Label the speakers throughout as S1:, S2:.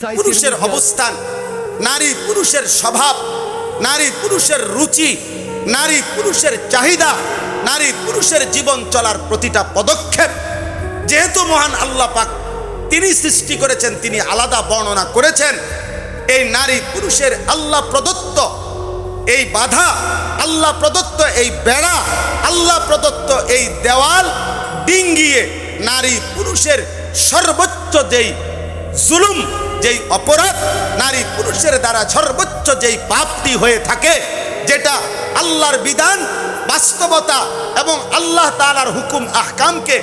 S1: পুরুষের অবস্থান, নারী পুরুষের স্বভাব, নারী পুরুষের রুচি, নারী পুরুষের চাহিদা, নারী পুরুষের জীবন চলার প্রতিটা পদক্ষেপ যেহেতু মহান আল্লাহ পাক তিনি সৃষ্টি করেছেন, তিনি আলাদা বর্ণনা করেছেন। এই নারী পুরুষের আল্লাহ প্রদত্ত এই বাধা, আল্লাহ প্রদত্ত এই বেড়া, আল্লাহ প্রদত্ত এই দেওয়াল ডিঙ্গিয়ে নারী পুরুষের সর্বোচ্চ যেই জুলুম, যেই অপরাধ নারী পুরুষের দ্বারা সর্বোচ্চ যেই পাপটি হয়ে থাকে, যেটা আল্লাহর বিধান, বাস্তবতা এবং আল্লাহ তাআলার হুকুম আহকামকে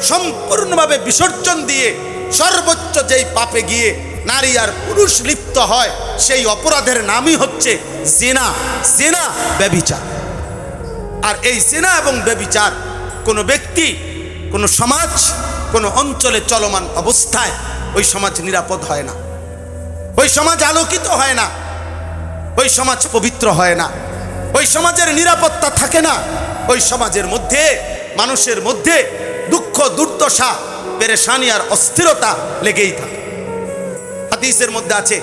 S1: সম্পূর্ণভাবে বিসর্জন দিয়ে সর্বোচ্চ যেই পাপে গিয়ে নারী আর পুরুষ লিপ্ত হয়, সেই অপরাধের নামই হচ্ছে জিনা, জিনা ব্যভিচার। আর এই জিনা এবং ব্যভিচার কোনো ব্যক্তি, কোনো সমাজ, কোনো অঞ্চলে চলমান অবস্থায় ওই সমাজ নিরাপদ হয় না, ওই সমাজ আলোকিত হয় না, ওই সমাজ পবিত্র হয় না, ওই সমাজের নিরাপত্তা থাকে না। ওই সমাজের মধ্যে, মানুষের মধ্যে দুঃখ, দুর্দশা, পেরেশানি আর অস্থিরতা লেগেই থাকে। হাদিসের মধ্যে আছে,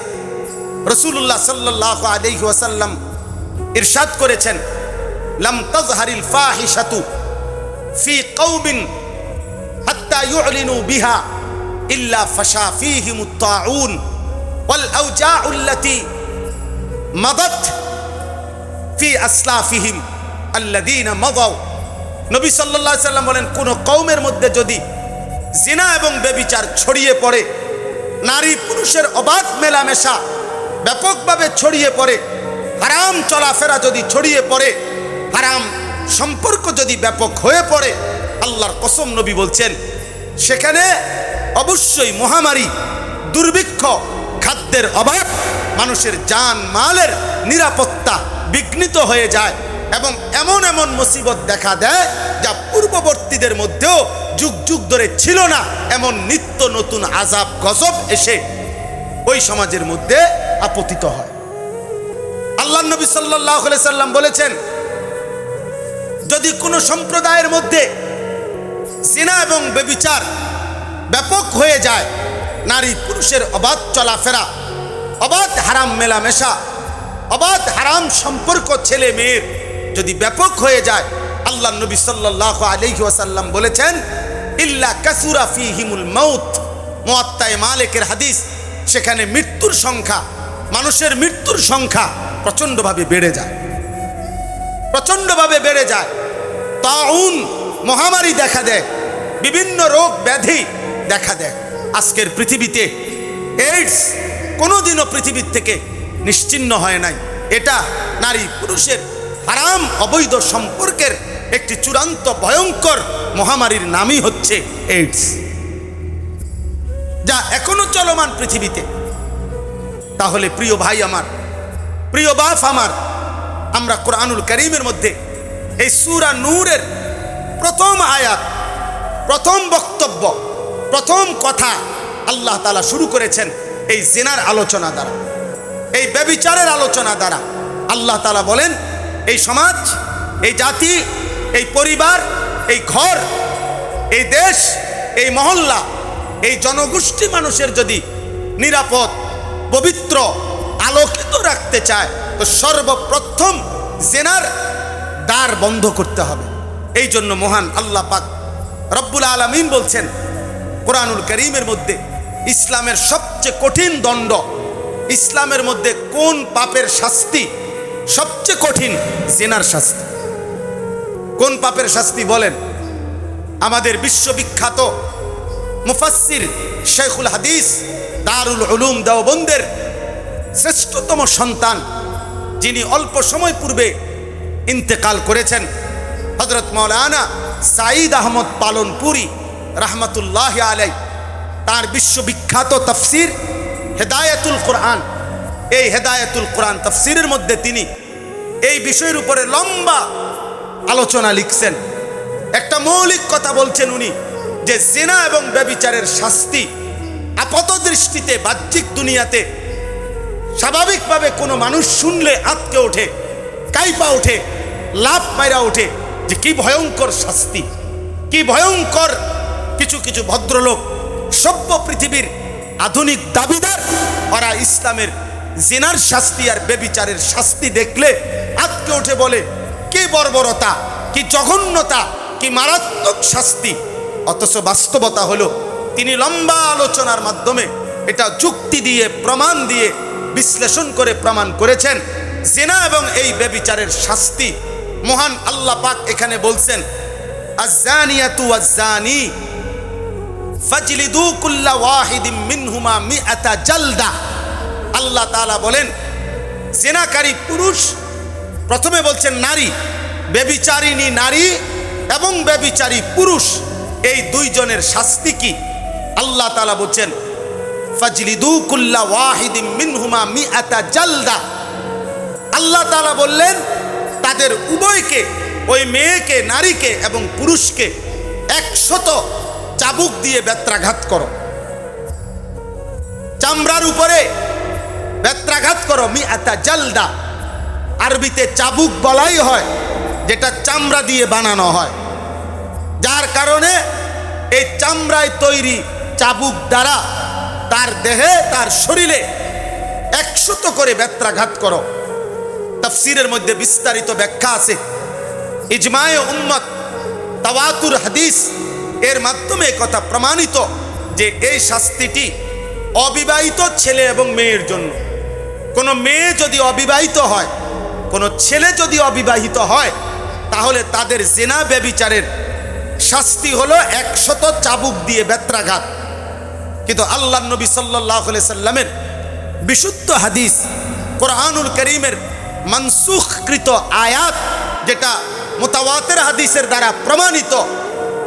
S1: রাসূলুল্লাহ সাল্লাল্লাহু আলাইহি ওয়াসাল্লাম ইরশাদ করেছেন, লাম তাজহারিল ফাহিশাতু ফি কওমিন হাত্তা ইউলিনু বিহা ইল্লা ফাশা ফীহিমুত তাউন ওয়াল আওজাউল্লাতী মাদাত ফি আসলাফিহিম আল্লাযীনা মাদাউ। নবী সাল্লাল্লাহু আলাইহি ওয়াসাল্লাম বলেন, কোন কওমের মধ্যে যদি জিনা এবং ব্যভিচার ছড়িয়ে পড়ে, নারী পুরুষের অবাধ মেলামেশা ব্যাপকভাবে ছড়িয়ে পড়ে, হারাম চলাফেরা যদি ছড়িয়ে পড়ে, হারাম সম্পর্ক যদি ব্যাপক হয়ে পড়ে, আল্লাহর কসম নবী বলছেন সেখানে অবশ্যই মহামারী, দুর্ভিক্ষ, খাদ্যের অভাব, মানুষের জান মালের নিরাপত্তা বিঘ্নিত হয়ে যায় এবং এমন এমন মুসিবত দেখা দেয় যা পূর্ববর্তীদের মধ্যেও যুগ যুগ ধরে ছিল না। এমন নিত্য নতুন আযাব গজব এসে ওই সমাজের মধ্যে আপতিত হয়। আল্লাহ নবী সাল্লাল্লাহু আলাইহি সাল্লাম বলেছেন, যদি কোনো সম্প্রদায়ের মধ্যে জিনা এবং ব্যভিচার ব্যাপক হয়ে যায়, নারী পুরুষের অবাধ চলাফেরা, অবাধ হারাম মেলামেশা, অবাধ হারাম সম্পর্ক ছেলে মেয়ের যদি ব্যাপক হয়ে যায়, আল্লাহ নবী সাল্লাল্লাহু আলাইহি ওয়াসাল্লাম বলেছেন, ইল্লা কাসুরা ফীহিমুল মাউত। মুয়াত্তায়ে মালিকের হাদিস, সেখানে মৃত্যুর সংখ্যা, মানুষের মৃত্যুর সংখ্যা প্রচণ্ডভাবে বেড়ে যায়, প্রচণ্ডভাবে বেড়ে যায়। তাউন মহামারী দেখা দেয়, বিভিন্ন রোগ ব্যাধি দেখা দেয়। আজকের পৃথিবীতে এইডস কোনোদিনও পৃথিবীর থেকে নিশ্চিহ্ন হয় নাই। এটা নারী পুরুষের হারাম অবৈধ সম্পর্কের একটি চূড়ান্ত ভয়ঙ্কর মহামারীর নামই হচ্ছে এইডস, যা এখনো চলমান পৃথিবীতে। তাহলে প্রিয় ভাই আমার, প্রিয় বাপ আমার, আমরা কোরআনুল কারীমের মধ্যে এই সূরা নূরের প্রথম আয়াত, প্রথম বক্তব্য, প্রথম কথা আল্লাহ তাআলা শুরু করেছেন এই জিনার আলোচনা দ্বারা, এই ব্যভিচারের আলোচনা দ্বারা। আল্লাহ তাআলা বলেন, এই সমাজ, এই জাতি, এই পরিবার, এই ঘর, এই দেশ, এই মহল্লা, এই জনগোষ্ঠী মানুষের যদি নিরাপদ, পবিত্র, আলোকিত রাখতে চায়, তো সর্বপ্রথম জিনার দ্বার বন্ধ করতে হবে। এই জন্য মহান আল্লাহ পাক রব্বুল আলামিন বলছেন কোরআনুল কারীমের মধ্যে, ইসলামের সবচেয়ে কঠিন দণ্ড, ইসলামের মধ্যে কোন পাপের শাস্তি সবচেয়ে কঠিন? জিনার শাস্তি। কোন পাপের শাস্তি বলেন? আমাদের বিশ্ববিখ্যাত মুফাসসির শাইখুল হাদিস দারুল উলুম দেওবন্দের শ্রেষ্ঠতম সন্তান, যিনি অল্প সময় পূর্বে ইন্তেকাল করেছেন, হযরত মাওলানা সাঈদ আহমদ পালনপুরি রাহমাতুল্লাহি আলাইহি, তার বিশ্ববিখ্যাত তাফসীর হেদায়াতুল কোরআন, এই হেদায়াতুল কোরআন তাফসীরের মধ্যে তিনি এই বিষয়ের উপরে লম্বা আলোচনা লিখছেন। একটা মৌলিক কথা বলছেন উনি, যে জিনা এবং ব্যভিচারের শাস্তি আপাত দৃষ্টিতে বাহ্যিক দুনিয়াতে স্বাভাবিকভাবে কোনো মানুষ শুনলে আঁতকে ওঠে, কাইপা ওঠে, লাফ মাইরা ওঠে, যে কি ভয়ঙ্কর শাস্তি, কি ভয়ঙ্কর। কিছু কিছু ভদ্রলোক সভ্য পৃথিবীর আধুনিক দাবিদার, ওরা ইসলামের জিনার শাস্তি আর বেবিচারের শাস্তি দেখলে আজকে উঠে বলে কি বর্বরতা, কি জঘন্যতা, কি মারাত্মক শাস্তি। অথচ বাস্তবতা হলো তিনি লম্বা আলোচনার মাধ্যমে এটা যুক্তি দিয়ে প্রমাণ দিয়ে বিশ্লেষণ করে প্রমাণ করেছেন জিনা এবং এই বেবিচারের শাস্তি মহান আল্লাহ পাক এখানে বলছেন আয-যানিয়াতু ওয়াজ-যানি ফাজলিদু কুল্লা ওয়াহিদিম মিনহুমা মিআতা জালদা। আল্লাহ তাআলা বলেন জিনাকারী পুরুষ, প্রথমে বলছেন নারী, বেবিচারিণী নারী এবং বেবিচারী পুরুষ, এই দুইজনের শাস্তি কি? আল্লাহ তাআলা বলছেন ফাজলিদু কুল্লা ওয়াহিদিম মিনহুমা মিআতা জালদা। আল্লাহ তাআলা বললেন তাদের উভয়কে, ওই মেয়েকে, নারীকে এবং পুরুষকে 100 চাবুক দিয়ে বেত্রাঘাত করো, চামড়ার উপরে বেত্রাঘাত করো। মিআতা জালদা, আরবিতে চাবুক বলাই হয় যেটা চামড়া দিয়ে বানানো হয়, যার কারণে এই চামড়ায় তৈরি চাবুক দ্বারা তার দেহে, তার শরীরে 100 করে বেত্রাঘাত করো। তাফসীরের মধ্যে বিস্তারিত ব্যাখ্যা আছে। ইজমায়ে উম্মত, তাওয়াতুর হাদিস এর মাধ্যমে কথা প্রমাণিত যে এই শাস্তিটি অবিবাহিত ছেলে এবং মেয়ের জন্য। কোনো মেয়ে যদি অবিবাহিত হয়, কোনো ছেলে যদি অবিবাহিত হয়, তাহলে তাদের জিনা ব্যভিচারের শাস্তি হলো 100 চাবুক দিয়ে বেত্রাঘাত। কিন্তু আল্লাহর নবী সাল্লাল্লাহু আলাইহি সাল্লামের বিশুদ্ধ হাদিস, কোরআনুল কারীমের মানসুখকৃত আয়াত, যেটা মুতাওয়াতির হাদিসের দ্বারা প্রমাণিত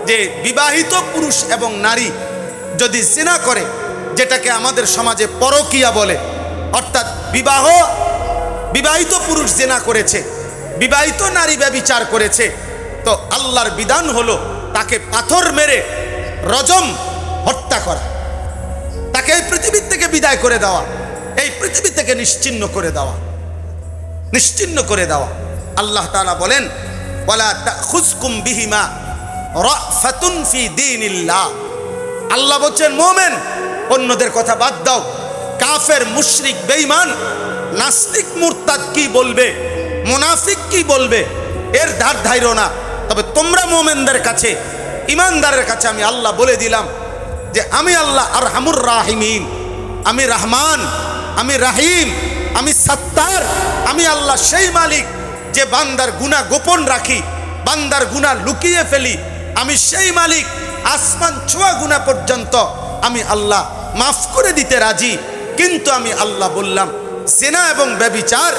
S1: যে বিবাহিত পুরুষ এবং নারী যদি জিনা করে, যেটাকে আমাদের সমাজে পরকিয়া বলে, অর্থাৎ বিবাহিত পুরুষ জিনা করেছে, বিবাহিত নারী ব্যভিচার করেছে, তো আল্লাহর বিধান হলো তাকে পাথর মেরে রজম, হত্যা করা, তাকে এই পৃথিবী থেকে বিদায় করে দেওয়া, এই পৃথিবী থেকে নিশ্চিহ্ন করে দেওয়া, নিশ্চিহ্ন করে দেওয়া। আল্লাহ তাআলা বলেন ওয়ালা তাখুজকুম বিহিমা রাফাতুন ফি দীনিল্লাহ। আল্লাহ বলেন মুমিন, অন্যদের কথা বাদ দাও, কাফের, মুশরিক, বেঈমান, নাস্তিক, মুরতাদ কি বলবে, মুনাফিক কি বলবে, এর ধার ধাইরো না। তবে তোমরা মুমিনদের কাছে, ইমানদারের কাছে আমি আল্লাহ বলে দিলাম যে আমি আল্লাহ আরহামুর রাহিমিন, আমি রহমান, আমি রাহিম, আমি সত্তার, আমি আল্লাহ সেই মালিক যে বান্দার গুনাহ গোপন রাখি, বান্দার গুনাহ লুকিয়ে ফেলি। আমি সেই মালিক, আসমান ছোঁয়া গুনাহ পর্যন্ত আমি আল্লাহ মাফ করে দিতে রাজি। কিন্তু আমি আল্লাহ বললাম জিনা এবং ব্যভিচার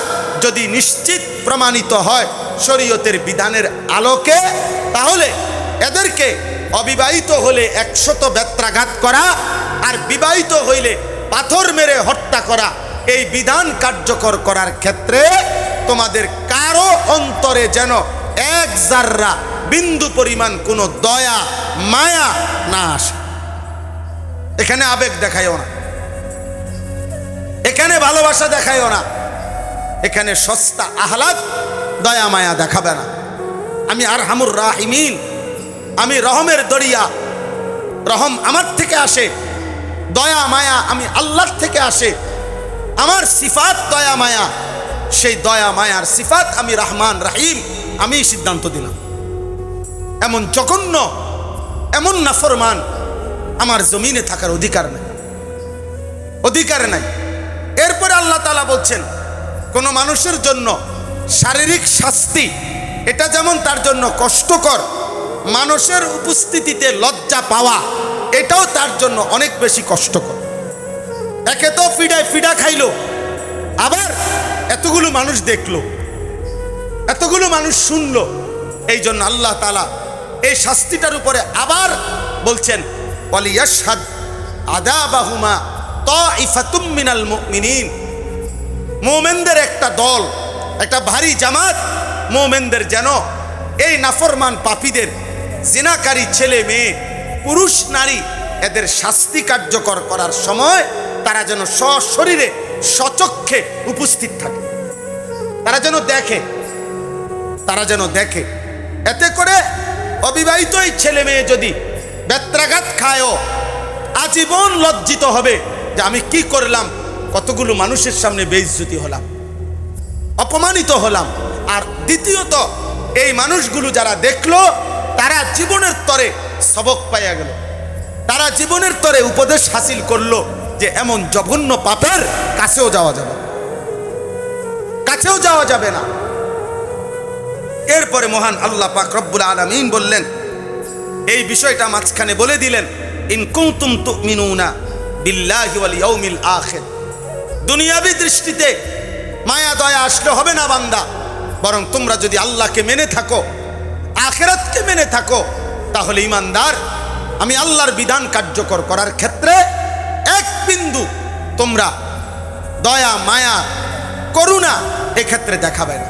S1: যদি নিশ্চিত প্রমাণিত হয় শরীয়তের বিধানের আলোকে, তাহলে এদেরকে অবিবাহিত হলে 100 বেত্রাঘাত করা আর বিবাহিত হইলে পাথর মেরে হত্যা করা, এই বিধান কার্যকর করার ক্ষেত্রে তোমাদের কারো অন্তরে যেন এক জাররা বিন্দু পরিমাণ কোনো দয়া মায়া না আসে। এখানে আবেগ দেখায়ও না, এখানে ভালোবাসা দেখায়ও না, এখানে সস্তা আহ্লাদ দয়া মায়া দেখাবে না। আমি আরহামুর রাহিমিন, আমি রহমের দরিয়া, রহম আমার থেকে আসে, দয়া মায়া আমি আল্লাহর থেকে আসে। আমার সিফাত দয়া মায়া, সেই দয়া মায়ার সিফাত আমি রহমান রাহিম, আমি সিদ্ধান্ত দিলাম। এমন জঘন্য, এমন নাফরমান আমার জমিনে থাকার অধিকার নাই, অধিকার নাই। এরপরে আল্লাহ তাআলা বলছেন কোন মানুষের জন্য শারীরিক শাস্তি এটা যেমন তার জন্য কষ্টকর, মানুষের উপস্থিতিতে লজ্জা পাওয়া এটাও তার জন্য অনেক বেশি কষ্টকর। একে তো ফিডা খাইলো, আবার এতগুলো মানুষ দেখলো, এতগুলো মানুষ শুনলো। এই জন্য আল্লাহ তাআলা এই শাস্তিটার উপরে আবার বলছেন ওয়ালিয়াশহাদ আযাবাহুমা তাইফাতুম মিনাল মুমিনিন। মুমিনদের একটা দল, একটা ভারী জামাত মুমিনদের যেন এই নাফরমান পাপীদের, জিনাকারী ছেলে মেয়ে, পুরুষ নারী, এদের শাস্তি কার্যকর করার সময় তারা যেন সশরীরে সচক্ষে উপস্থিত থাকে, তারা যেন দেখে, তারা যেন দেখে। এতে করে অবিবাহিত এই ছেলে মেয়ে যদি বেত্রাঘাত খায়ও আজীবন লজ্জিত হবে, যে আমি কি করলাম, কতগুলো মানুষের সামনে বেইজ্জতি হলাম, অপমানিত হলাম। আর দ্বিতীয়ত এই মানুষগুলো যারা দেখলো তারা জীবনের তরে সবক পাইয়া গেল, তারা জীবনের তরে উপদেশ হাসিল করলো যে এমন জঘন্য পাপের কাছেও যাওয়া যাবে, কাছেও যাওয়া যাবে না। এরপরে মহান আল্লাহ পাক রব্বুল আলামিন বললেন, এই বিষয়টা মাঝখানে বলে দিলেন, ইন কুনতুম তুমিনুনা বিল্লাহি ওয়াল ইয়াউমিল আখির। দুনিয়াবি দৃষ্টিতে মায়া দয়া আসলে হবে না বান্দা, বরং তোমরা যদি আল্লাহকে মেনে থাকো, আখিরাতকে মেনে থাকো, তাহলে ঈমানদার, আমি আল্লাহর বিধান কার্যকর করার ক্ষেত্রে এক বিন্দু তোমরা দয়া মায়া করুণা এক্ষেত্রে দেখাবে না।